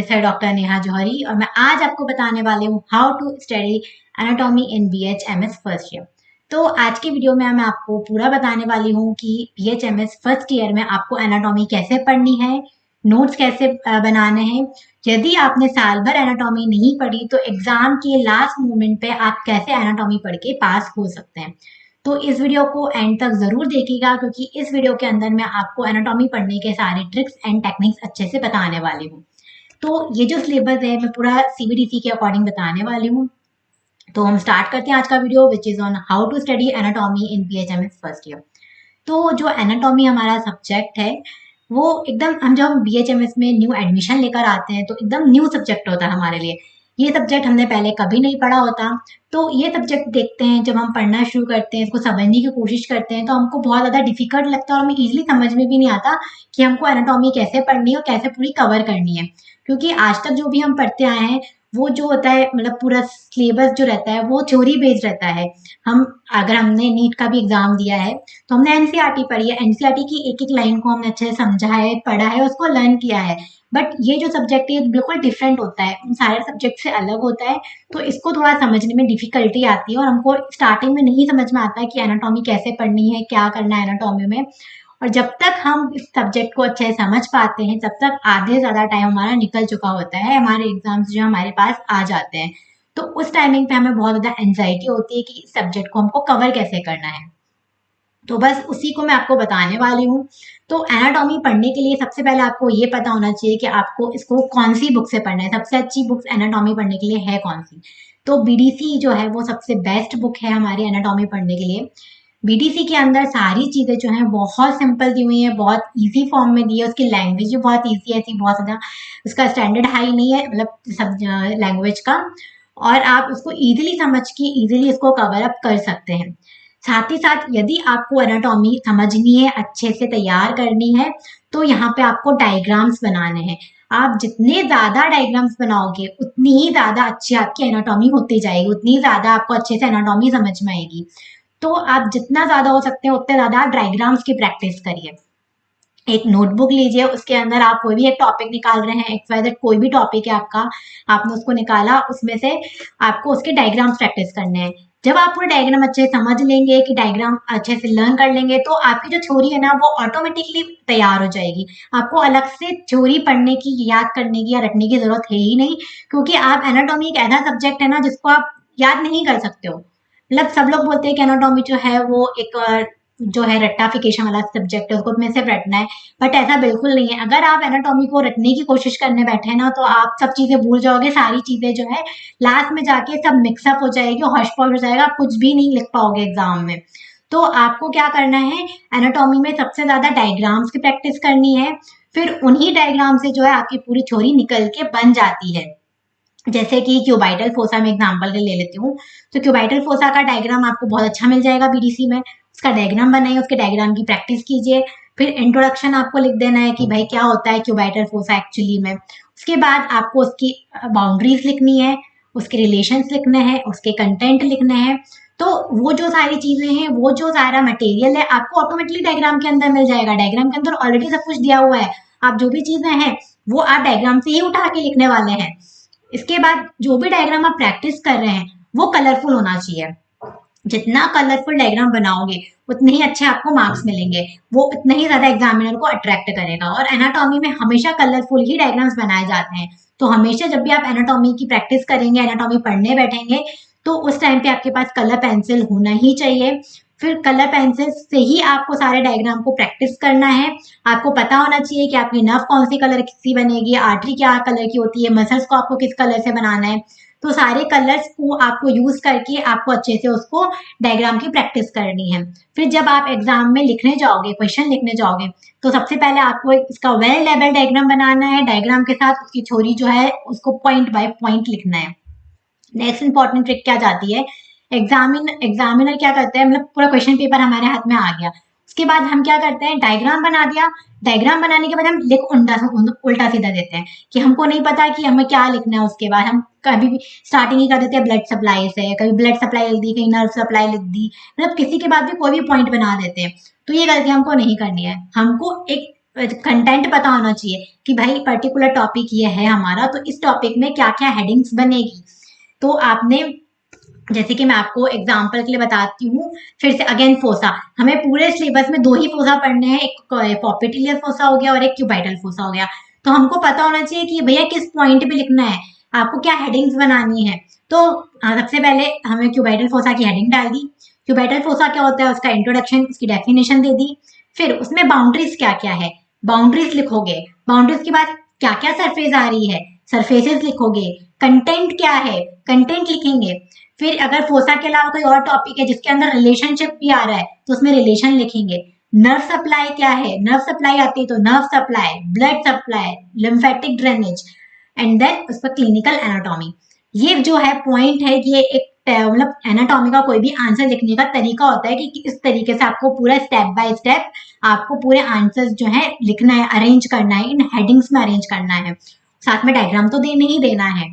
This है doctor Neha जौहरी और मैं आज आपको बताने वाली हूँ how to study anatomy in BHMS first year. तो आज की वीडियो में मैं आपको पूरा बताने वाली हूँ कि BHMS फर्स्ट ईयर में आपको एनाटॉमी कैसे पढ़नी है, नोट्स कैसे बनाने हैं। यदि आपने साल भर एनाटॉमी नहीं पढ़ी तो एग्जाम के लास्ट मोमेंट पे आप कैसे एनाटॉमी पढ़ के पास हो सकते हैं। तो इस वीडियो को एंड तक जरूर देखिएगा क्योंकि इस वीडियो के अंदर मैं आपको एनाटॉमी पढ़ने के सारे ट्रिक्स एंड टेक्निक्स अच्छे से बताने वाली हूँ। तो ये जो सिलेबस है मैं पूरा CBDC के अकॉर्डिंग बताने वाली हूँ। तो हम स्टार्ट करते हैं आज का video which is on how to study anatomy in BHMS first year. तो जो एनाटॉमी हमारा सब्जेक्ट है वो एकदम हम जब BHMS में न्यू एडमिशन लेकर आते हैं तो एकदम न्यू सब्जेक्ट होता है हमारे लिए। ये सब्जेक्ट हमने पहले कभी नहीं पढ़ा होता। तो ये सब्जेक्ट देखते हैं जब हम पढ़ना शुरू करते हैं, इसको समझने की कोशिश करते हैं तो हमको बहुत ज़्यादा डिफिकल्ट लगता है और हमें इजीली समझ में भी नहीं आता कि हमको एनाटॉमी कैसे पढ़नी है और कैसे पूरी कवर करनी है। क्योंकि आज तक जो भी हम पढ़ते आए हैं वो जो होता है मतलब पूरा सिलेबस जो रहता है वो थ्योरी बेस्ड रहता है। हम अगर हमने नीट का भी एग्जाम दिया है तो हमने एनसीईआरटी पढ़ी है, एनसीईआरटी की एक एक लाइन को हमने अच्छे से समझा है, पढ़ा है, उसको लर्न किया है। बट ये जो सब्जेक्ट है बिल्कुल डिफरेंट होता है, उन सारे सब्जेक्ट से अलग होता है। तो इसको थोड़ा समझने में डिफिकल्टी आती है और हमको स्टार्टिंग में नहीं समझ में आता है कि एनाटॉमी कैसे पढ़नी है, क्या करना है एनाटॉमी में। और जब तक हम इस सब्जेक्ट को अच्छे से समझ पाते हैं तब तक आधे से ज़्यादा टाइम हमारा निकल चुका होता है, हमारे एग्जाम्स जो हमारे पास आ जाते हैं। तो उस टाइमिंग पे हमें बहुत ज़्यादा एंजाइटी होती है कि इस सब्जेक्ट को हमको कवर कैसे करना है। तो बस उसी को मैं आपको बताने वाली हूँ। तो एनाटॉमी पढ़ने के लिए सबसे पहले आपको ये पता होना चाहिए कि आपको इसको कौन सी बुक से पढ़ना है। सबसे अच्छी बुक्स एनाटॉमी पढ़ने के लिए है कौन सी। तो BDC जो है वो सबसे बेस्ट बुक है हमारी एनाटॉमी पढ़ने के लिए। BDC के अंदर सारी चीज़ें जो हैं बहुत सिंपल दी हुई हैं, बहुत इजी फॉर्म में दी है। उसकी लैंग्वेज भी बहुत इजी है, ऐसी बहुत ज़्यादा उसका स्टैंडर्ड हाई नहीं है मतलब सब लैंग्वेज का। और आप उसको इजीली समझ के इजीली इसको कवर अप कर सकते हैं। साथ ही साथ यदि आपको एनाटॉमी समझनी है, अच्छे से तैयार करनी है, तो यहाँ पे आपको डायग्राम्स बनाने हैं। आप जितने ज़्यादा डायग्राम्स बनाओगे उतनी ही ज़्यादा अच्छी आपकी एनाटॉमी होती जाएगी, उतनी ज़्यादा आपको अच्छे से एनाटॉमी समझ में आएगी। तो आप जितना ज़्यादा हो सकते हैं उतने ज़्यादा डायग्राम्स की प्रैक्टिस करिए। एक नोटबुक लीजिए, उसके अंदर आप कोई भी एक टॉपिक निकाल रहे हैं, XYZ कोई भी टॉपिक है आपका, आपने उसको निकाला, उसमें से आपको उसके डायग्राम्स प्रैक्टिस करने हैं। जब आप पूरे डायग्राम अच्छे से समझ लेंगे कि डायग्राम अच्छे से लर्न कर लेंगे तो आपकी जो थ्योरी है ना वो ऑटोमेटिकली तैयार हो जाएगी। आपको अलग से थ्योरी पढ़ने की, याद करने की या रटने की जरूरत है ही नहीं, क्योंकि आप एनाटॉमी एक ऐसा सब्जेक्ट है ना जिसको आप याद नहीं कर सकते हो। मतलब सब लोग बोलते हैं कि एनाटॉमी जो है वो एक जो है रट्टाफिकेशन वाला सब्जेक्ट है, उसको में से रटना है। बट ऐसा बिल्कुल नहीं है। अगर आप एनाटॉमी को रटने की कोशिश करने बैठे ना तो आप सब चीजें भूल जाओगे। सारी चीजें जो है लास्ट में जाके सब मिक्सअप हो जाएगी, हॉश पॉश हो जाएगा, आप कुछ भी नहीं लिख पाओगे एग्जाम में। तो आपको क्या करना है, एनाटॉमी में सबसे ज्यादा डायग्राम्स की प्रैक्टिस करनी है। फिर उन्हीं डायग्राम से जो है आपकी पूरी थ्योरी निकल के बन जाती है। जैसे कि क्यूबाइटल फोसा में एग्जांपल के ले लेती हूँ। तो क्यूबाइटल फोसा का डायग्राम आपको बहुत अच्छा मिल जाएगा BDC में। उसका डायग्राम बनाइए, उसके डायग्राम की प्रैक्टिस कीजिए। फिर इंट्रोडक्शन आपको लिख देना है कि भाई क्या होता है क्यूबाइटल फोसा एक्चुअली में। उसके बाद आपको उसकी बाउंड्रीज लिखनी है, उसके रिलेशंस लिखने हैं, उसके कंटेंट लिखने हैं। तो वो जो सारी चीजें हैं, वो जो सारा मटेरियल है आपको ऑटोमेटिकली डायग्राम के अंदर मिल जाएगा। डायग्राम के अंदर ऑलरेडी सब कुछ दिया हुआ है। आप जो भी चीजें हैं वो आप डायग्राम से ही उठा के लिखने वाले हैं। इसके बाद जो भी डायग्राम आप प्रैक्टिस कर रहे हैं वो कलरफुल होना चाहिए। जितना कलरफुल डायग्राम बनाओगे उतने ही अच्छे आपको मार्क्स मिलेंगे, वो उतना ही ज्यादा एग्जामिनर को अट्रैक्ट करेगा। और एनाटॉमी में हमेशा कलरफुल ही डायग्राम्स बनाए जाते हैं। तो हमेशा जब भी आप एनाटॉमी की प्रैक्टिस करेंगे, एनाटॉमी पढ़ने बैठेंगे, तो उस टाइम पे आपके पास कलर पेंसिल होना ही चाहिए। फिर कलर पेंसिल से ही आपको सारे डायग्राम को प्रैक्टिस करना है। आपको पता होना चाहिए कि आपकी नर्व कौन सी कलर की बनेगी, आर्टरी क्या कलर की होती है, मसल्स को आपको किस कलर से बनाना है। तो सारे कलर्स को आपको यूज करके आपको अच्छे से उसको डायग्राम की प्रैक्टिस करनी है। फिर जब आप एग्जाम में लिखने जाओगे, क्वेश्चन लिखने जाओगे, तो सबसे पहले आपको इसका वेल लेवल डायग्राम बनाना है। डायग्राम के साथ उसकी थ्योरी जो है उसको पॉइंट बाय पॉइंट लिखना है। नेक्स्ट इंपॉर्टेंट ट्रिक क्या जाती है, एग्जामिनर क्या करते हैं, मतलब पूरा क्वेश्चन पेपर हमारे हाथ में आ गया, उसके बाद हम क्या करते हैं, डायग्राम बना दिया। डायग्राम बनाने के बाद हम लिख उल्टा सीधा देते हैं कि हमको नहीं पता कि हमें क्या लिखना है। उसके बाद हम कभी भी स्टार्टिंग ही कर देते हैं ब्लड सप्लाई से, कभी ब्लड सप्लाई लिख दी, कहीं नर्व सप्लाई लिख दी, मतलब किसी के बाद भी कोई भी पॉइंट बना देते हैं। तो ये गलती हमको नहीं करनी है। हमको एक कंटेंट पता होना चाहिए कि भाई पर्टिकुलर टॉपिक ये है हमारा, तो इस टॉपिक में क्या क्या हेडिंग्स बनेगी। तो आपने, जैसे कि मैं आपको एग्जांपल के लिए बताती हूँ फिर से अगेन फोसा, हमें पूरे सिलेबस में 2 ही फोसा पढ़ने हैं, एक पॉपिटिलियर फोसा हो गया और एक क्यूबाइटल फोसा हो गया। तो हमको पता होना चाहिए कि भैया किस पॉइंट पे लिखना है, आपको क्या हेडिंग्स बनानी है। तो सबसे पहले हमें क्यूबाइटल फोसा की हेडिंग डाल दी। क्यूबाइटल फोसा क्या होता है, उसका इंट्रोडक्शन, उसकी डेफिनेशन दे दी। फिर उसमें बाउंड्रीज क्या क्या है, बाउंड्रीज लिखोगे। बाउंड्रीज के बाद क्या क्या सरफेस आ रही है, सरफेसेस लिखोगे। कंटेंट क्या है, कंटेंट लिखेंगे। फिर अगर फोसा के अलावा कोई और टॉपिक है जिसके अंदर रिलेशनशिप भी आ रहा है तो उसमें रिलेशन लिखेंगे। नर्व सप्लाई क्या है, नर्व सप्लाई आती है तो nerve supply, blood supply, lymphatic drainage, and then उस पर क्लिनिकल एनाटॉमी। ये जो है पॉइंट है, ये एक मतलब एनाटॉमी का कोई भी आंसर लिखने का तरीका होता है कि इस तरीके से आपको पूरा स्टेप बाय स्टेप आपको पूरे आंसर्स जो है लिखना है, अरेंज करना है, इन हेडिंग्स में अरेंज करना है, साथ में डायग्राम तो देने ही देना है।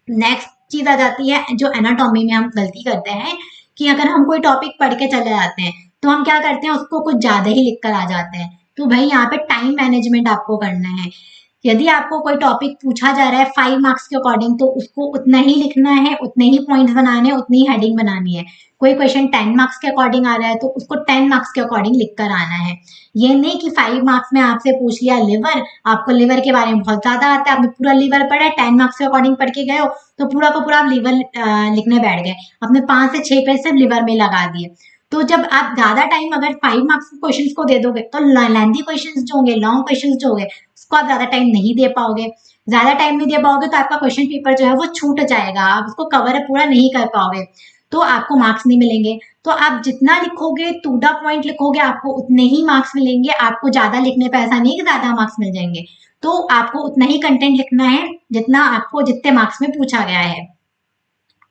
नेक्स्ट चीज आ जाती है जो एनाटॉमी में हम गलती करते हैं कि अगर हम कोई टॉपिक पढ़ के चले जाते हैं तो हम क्या करते हैं, उसको कुछ ज्यादा ही लिख कर आ जाते हैं। तो भाई यहाँ पे टाइम मैनेजमेंट आपको करना है। यदि आपको कोई टॉपिक पूछा जा रहा है 5 मार्क्स के अकॉर्डिंग, तो उसको उतना ही लिखना है, उतने ही पॉइंट्स बनाने हैं, उतनी ही हेडिंग बनानी है। कोई क्वेश्चन 10 मार्क्स के अकॉर्डिंग आ रहा है तो उसको 10 मार्क्स के अकॉर्डिंग लिख कर आना है। ये नहीं कि 5 मार्क्स में आपसे पूछ लिया लिवर, आपको लिवर के बारे में बहुत ज्यादा आता है, आपने पूरा लिवर पढ़ा है, 10 मार्क्स के अकॉर्डिंग पढ़ के गए हो तो पूरा का पूरा आप लिवर लिखने बैठ गए, अपने 5 से 6 पेज सिर्फ लिवर में लगा दिए। तो जब आप ज्यादा टाइम अगर 5 मार्क्स के क्वेश्चंस को दे दोगे तो लेंथी क्वेश्चंस जो होंगे, लॉन्ग क्वेश्चंस जो होंगे, उसको आप ज्यादा टाइम नहीं दे पाओगे। ज्यादा टाइम नहीं दे पाओगे तो आपका क्वेश्चन पेपर जो है वो छूट जाएगा, आप उसको कवर पूरा नहीं कर पाओगे, तो आपको मार्क्स नहीं मिलेंगे। तो आप जितना लिखोगे, टू द पॉइंट लिखोगे, आपको उतने ही मार्क्स मिलेंगे। आपको ज्यादा लिखने पे ऐसा नहीं कि ज्यादा मार्क्स मिल जाएंगे, तो आपको उतना ही कंटेंट लिखना है जितना आपको जितने मार्क्स में पूछा गया है।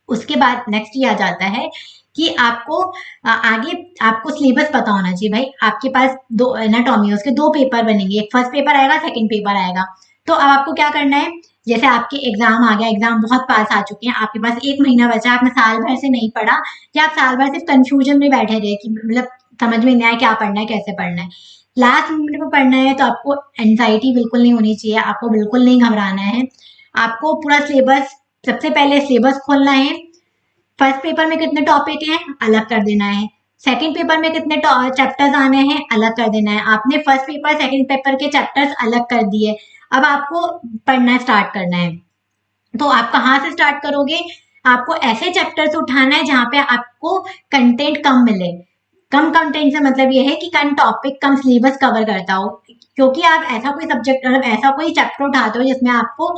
उसके बाद नेक्स्ट ये आ जाता है कि आपको आगे आपको सिलेबस पता होना चाहिए। भाई आपके पास 2 एनाटॉमी है, उसके 2 पेपर बनेंगे, एक फर्स्ट पेपर आएगा, सेकंड पेपर आएगा। तो अब आपको क्या करना है, जैसे आपके एग्जाम आ गया, एग्जाम बहुत पास आ चुके हैं, आपके पास 1 महीना बचा, आपने साल भर से नहीं पढ़ा, या आप साल भर सिर्फ कंफ्यूजन में बैठे रहे कि मतलब समझ में नहीं आया क्या पढ़ना है, कैसे पढ़ना है। लास्ट मोमेंट में पढ़ना है तो आपको एंजाइटी बिल्कुल नहीं होनी चाहिए, आपको बिल्कुल नहीं घबराना है। आपको पूरा सिलेबस, सबसे पहले सिलेबस खोलना है। फर्स्ट पेपर में कितने टॉपिक हैं अलग कर देना है, सेकंड पेपर में कितने चैप्टर्स आने हैं अलग कर देना है। आपने फर्स्ट पेपर सेकंड पेपर के चैप्टर्स अलग कर दिए, अब आपको पढ़ना स्टार्ट करना है। तो आप कहाँ से स्टार्ट करोगे, आपको ऐसे चैप्टर्स उठाना है जहां पे आपको कंटेंट कम मिले। कम कंटेंट से मतलब ये है कि कम टॉपिक, कम सिलेबस कवर करता हो, क्योंकि आप ऐसा कोई सब्जेक्ट, मतलब ऐसा कोई चैप्टर उठाते हो जिसमें आपको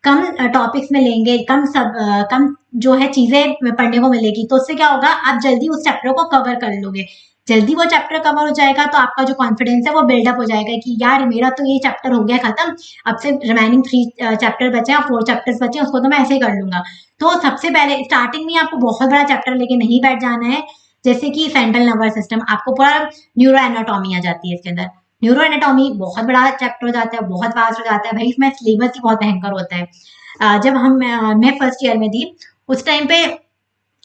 कम टॉपिक्स में लेंगे, कम जो है चीजें पढ़ने को मिलेगी, तो उससे क्या होगा, आप जल्दी उस चैप्टर को कवर कर लोगे। जल्दी वो चैप्टर कवर हो जाएगा तो आपका जो कॉन्फिडेंस है वो बिल्डअप हो जाएगा कि यार मेरा तो ये चैप्टर हो गया खत्म, अब से रिमेनिंग 3 चैप्टर बचे हैं, 4 चैप्टर्स बचे हैं, उसको तो मैं ऐसे ही कर लूंगा। तो सबसे पहले स्टार्टिंग में आपको बहुत बड़ा चैप्टर लेके नहीं बैठ जाना है, जैसे कि सेंट्रल नर्वस सिस्टम, आपको पूरा न्यूरो एनाटॉमी आ जाती है इसके अंदर। न्यूरो एनाटॉमी बहुत बड़ा चैप्टर हो जाता है, बहुत वास्ट हो जाता है भाई, इसमें सिलेबस ही बहुत भयंकर होता है। जब हम मैं फर्स्ट ईयर में थी उस टाइम पे,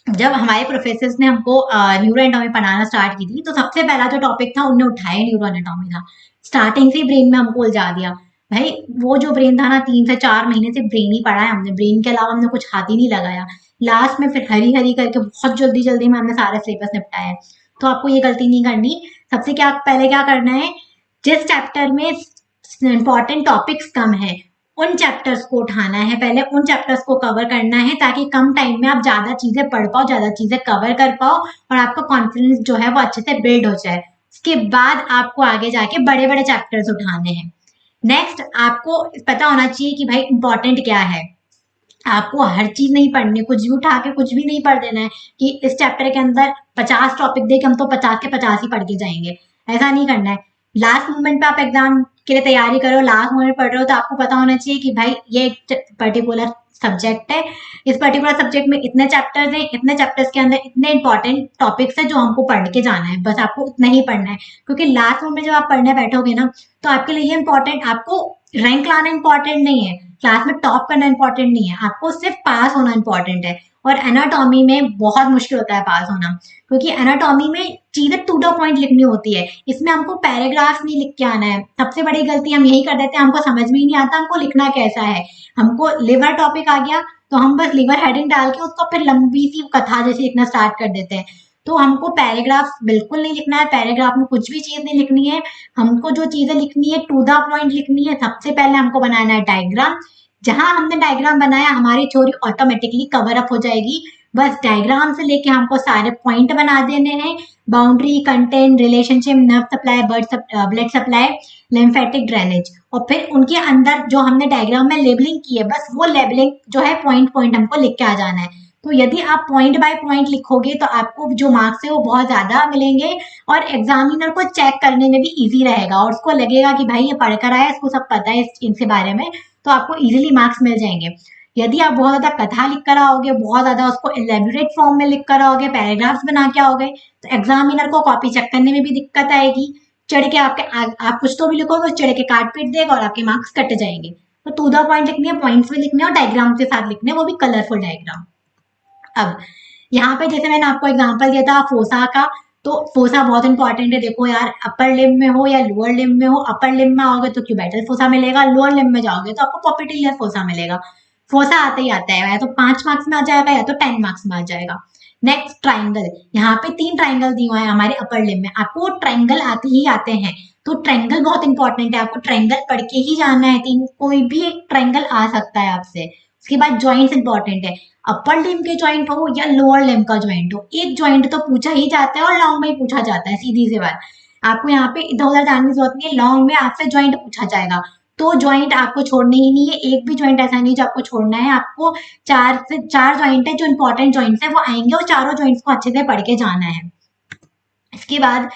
जब हमारे प्रोफेसर्स ने हमको न्यूरो एनाटॉमी पढ़ाना स्टार्ट की थी, तो सबसे पहला जो टॉपिक था उन्होंने उठाया न्यूरो एनाटॉमी था। स्टार्टिंग से ब्रेन में हमको उलझा दिया। भाई वो जो ब्रेन था ना, 3 से 4 महीने से ब्रेन ही पढ़ा है हमने, ब्रेन के अलावा हमने कुछ हाथ ही नहीं लगाया। लास्ट में फिर हरी हरी करके बहुत जल्दी जल्दी में हमने सारे सिलेबस निपटाया है। तो आपको ये गलती नहीं करनी। सबसे पहले क्या करना है, जिस चैप्टर में इंपॉर्टेंट टॉपिक्स कम है उन चैप्टर्स को उठाना है, पहले उन चैप्टर्स को कवर करना है, ताकि कम टाइम में आप ज्यादा चीजें पढ़ पाओ, ज्यादा चीजें कवर कर पाओ और आपका कॉन्फिडेंस जो है वो अच्छे से बिल्ड हो जाए। उसके बाद आपको आगे जाके बड़े बड़े चैप्टर्स उठाने हैं। नेक्स्ट आपको पता होना चाहिए कि भाई इंपॉर्टेंट क्या है। आपको हर चीज नहीं पढ़नी, कुछ भी उठा के कुछ भी नहीं पढ़ देना है कि इस चैप्टर के अंदर 50 टॉपिक दे के हम तो 50 के 50 ही पढ़ के जाएंगे, ऐसा नहीं करना है। लास्ट मोमेंट पे आप एग्जाम के लिए तैयारी करो, लास्ट मोमेंट पढ़ रहे हो, तो आपको पता होना चाहिए कि भाई ये एक पर्टिकुलर सब्जेक्ट है, इस पर्टिकुलर सब्जेक्ट में इतने चैप्टर्स हैं, इतने चैप्टर्स के अंदर इतने इंपॉर्टेंट टॉपिक्स हैं जो हमको पढ़ के जाना है, बस आपको उतना ही पढ़ना है। क्योंकि लास्ट मोमेंट जब आप पढ़ने बैठोगे ना, तो आपके लिए ये इंपॉर्टेंट, आपको रैंक लाना इंपॉर्टेंट नहीं है, क्लास में टॉप करना इंपॉर्टेंट नहीं है, आपको सिर्फ पास होना इंपॉर्टेंट है। और एनाटॉमी में बहुत मुश्किल होता है पास होना, क्योंकि एनाटॉमी में चीजें टू द पॉइंट लिखनी होती है। इसमें हमको पैराग्राफ नहीं लिख के आना है। सबसे बड़ी गलती हम यही कर देते हैं, हमको समझ में ही नहीं आता हमको लिखना कैसा है। हमको लिवर टॉपिक आ गया तो हम बस लिवर हेडिंग डाल के उसको फिर लंबी सी कथा जैसे लिखना स्टार्ट कर देते हैं। तो हमको पैराग्राफ बिल्कुल नहीं लिखना है, पैराग्राफ में कुछ भी चीज नहीं लिखनी है। हमको जो चीजें लिखनी है टू द पॉइंट लिखनी है। सबसे पहले हमको बनाना है डायग्राम। जहां हमने डायग्राम बनाया हमारी थ्योरी ऑटोमेटिकली कवर अप हो जाएगी। बस डायग्राम से लेके हमको सारे पॉइंट बना देने हैं। Boundary, content, relationship, nerve supply, blood supply, lymphatic drainage, और फिर उनके अंदर जो हमने डायग्राम में लेबलिंग की है बस वो लेबलिंग जो है पॉइंट पॉइंट हमको लिख के आ जाना है। तो यदि आप पॉइंट बाय पॉइंट लिखोगे तो आपको जो मार्क्स है वो बहुत ज्यादा मिलेंगे और एग्जामिनर को चेक करने में भी इजी रहेगा और उसको लगेगा कि भाई ये पढ़कर आया, इसको सब पता है इनसे बारे में, तो आपको इजीली मार्क्स मिल जाएंगे। यदि आप बहुत ज्यादा कथा लिख कर आओगे, बहुत ज्यादा उसको एलेबोरेट फॉर्म में लिख कर आओगे, पैराग्राफ्स बना के आओगे, तो एग्जामिनर को कॉपी चेक करने में भी दिक्कत आएगी। चढ़ के आप कुछ तो भी लिखोगे, चढ़ के काट पीट देगा और आपके मार्क्स कट जाएंगे। तो टू द पॉइंट लिखनी है, पॉइंट्स भी लिखने हैं और डायग्राम के साथ लिखने हैं, वो भी कलरफुल डायग्राम। अब यहाँ पे जैसे मैंने आपको एग्जांपल दिया था फोसा का, तो फोसा बहुत इंपॉर्टेंट है। देखो यार, अपर लिम्ब में हो या लोअर लिम्ब में हो, अपर लिम्ब में आओगे तो क्यूबाइटल फोसा मिलेगा, लोअर लिम्ब में जाओगे तो आपको पॉपिटिलियर फोसा मिलेगा। फोसा आते ही आता है, या तो 5 मार्क्स में आ जाएगा या तो 10 मार्क्स में आ जाएगा। नेक्स्ट ट्राइंगल, यहाँ पे 3 ट्राइंगल दिए हुए हैं हमारे अपर लिम्ब में, आपको ट्राइंगल आते ही आते हैं। तो ट्राइंगल बहुत इंपॉर्टेंट है, आपको ट्राइंगल पढ़ के ही जाना है। कोई भी ट्राइंगल आ सकता है आपसे। उसके बाद जॉइंट्स इंपॉर्टेंट है, अपर लिम्ब के जॉइंट हो या लोअर लिम्ब का जॉइंट हो, एक जॉइंट तो पूछा ही जाता है और लॉन्ग में ही पूछा जाता है। सीधी सी बात, आपको यहाँ पे इधर उधर जाने की जरूरत नहीं है, लॉन्ग में आपसे जॉइंट पूछा जाएगा। तो जॉइंट आपको छोड़ने ही नहीं है, एक भी जॉइंट ऐसा नहीं जो आपको छोड़ना है। आपको 4 जॉइंट है जो इंपॉर्टेंट जॉइंट्स है वो आएंगे और चारों जॉइंट्स को अच्छे से पढ़ के जाना है। इसके बाद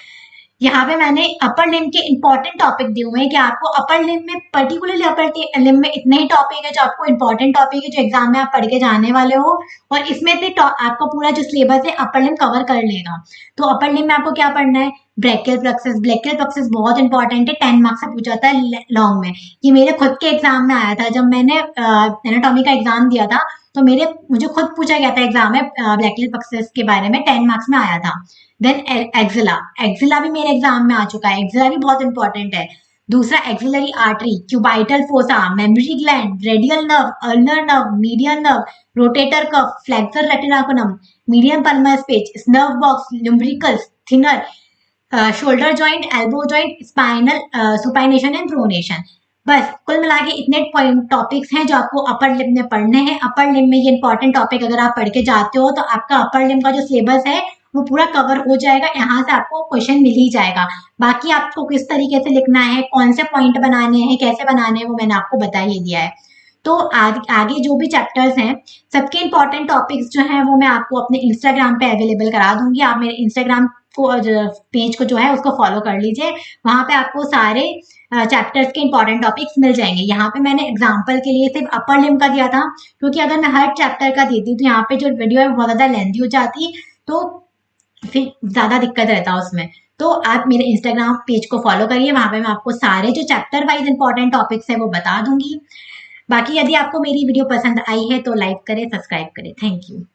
यहाँ पे मैंने अपर लिम्ब के इंपॉर्टेंट टॉपिक दिए हुए हैं कि आपको अपर लिम्ब में, पर्टिकुलरली अपर लिम्ब में इतने ही टॉपिक है जो आपको इंपॉर्टेंट टॉपिक है जो एग्जाम में आप पढ़ के जाने वाले हो, और इसमें से आपका पूरा जो सिलेबस है अपर लिम्ब कवर कर लेगा। तो अपर लिम्ब में आपको क्या पढ़ना है, ब्रैकियल प्लेक्सस। ब्रैकियल प्लेक्सस बहुत इंपॉर्टेंट है, 10 मार्क्स से पूछा जाता है लॉन्ग में। ये मेरे खुद के एग्जाम में आया था, जब मैंने एनाटॉमी का एग्जाम दिया था तो मुझे खुद पूछा गया था एग्जाम में ब्रैकियल प्लेक्सस के बारे में, 10 मार्क्स में आया था। देन एक्सिला, एक्सिला भी मेरे एग्जाम में आ चुका है, एक्सिला भी बहुत इंपॉर्टेंट है। दूसरा axillary artery, cubital fossa, mammary gland, radial nerve, ulnar nerve, median nerve, rotator cuff, flexor retinaculum, medium palmar space, nerve box, lumbricals, thenar, shoulder joint, elbow joint, spinal supination and pronation. बस कुल मिला के इतने point topics हैं जो आपको upper limb में पढ़ने हैं। अपर लिम्ब में ये इंपॉर्टेंट टॉपिक अगर आप पढ़ के जाते हो तो आपका अपर लिम्ब का जो सिलेबस है वो पूरा कवर हो जाएगा। यहाँ से आपको क्वेश्चन मिल ही जाएगा। बाकी आपको किस तरीके से लिखना है, कौन से पॉइंट बनाने हैं, कैसे बनाने हैं, वो मैंने आपको बता ही दिया है। तो आगे जो भी चैप्टर्स हैं सबके इंपॉर्टेंट टॉपिक्स जो हैं वो मैं आपको अपने इंस्टाग्राम पे अवेलेबल करा दूंगी। आप मेरे इंस्टाग्राम को पेज को जो है उसको फॉलो कर लीजिए, वहां पे आपको सारे चैप्टर्स के इंपॉर्टेंट टॉपिक्स मिल जाएंगे। यहाँ पे मैंने एग्जांपल के लिए सिर्फ अपर लिम्ब का दिया था, क्योंकि अगर मैं हर चैप्टर का देती तो यहाँ पे जो वीडियो है बहुत ज्यादा लेंथी हो जाती, तो फिर ज्यादा दिक्कत रहता है उसमें। तो आप मेरे इंस्टाग्राम पेज को फॉलो करिए, वहां पे मैं आपको सारे जो चैप्टर वाइज इंपॉर्टेंट टॉपिक्स है वो बता दूंगी। बाकी यदि आपको मेरी वीडियो पसंद आई है तो लाइक करें, सब्सक्राइब करें। Thank you.